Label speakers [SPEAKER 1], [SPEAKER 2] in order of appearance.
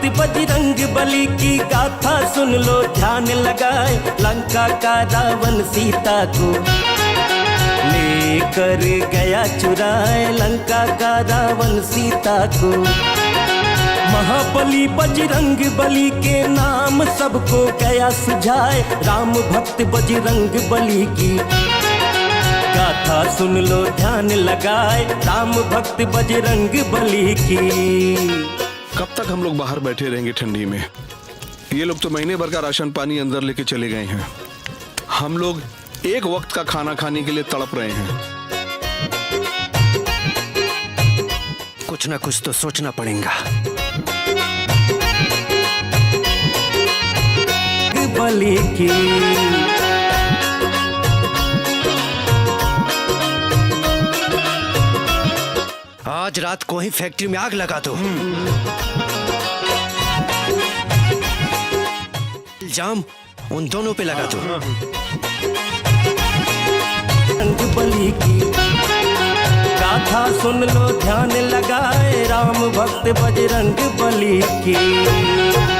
[SPEAKER 1] भक्त बजरंग बली की गाथा सुन लो ध्यान लगाए। लंका का रावण सीता को लेकर गया चुराए, लंका का रावण सीता को। महाबली बजरंग बली के नाम सबको गया सुझाए। राम भक्त बजरंग बली की गाथा सुन लो ध्यान लगाए। राम भक्त बजरंग बली की।
[SPEAKER 2] कब तक हम लोग बाहर बैठे रहेंगे ठंडी में? ये लोग तो महीने भर का राशन पानी अंदर लेके चले गए हैं। हम लोग एक वक्त का खाना खाने के लिए तड़प रहे हैं।
[SPEAKER 3] कुछ ना कुछ तो सोचना पड़ेगा।
[SPEAKER 1] बली की
[SPEAKER 3] आज रात को ही फैक्ट्री में आग लगा दो। इल्जाम उन दोनों पे लगा दो।
[SPEAKER 1] बली की गाथा सुन लो ध्यान लगाए। राम भक्त बजरंग बली की।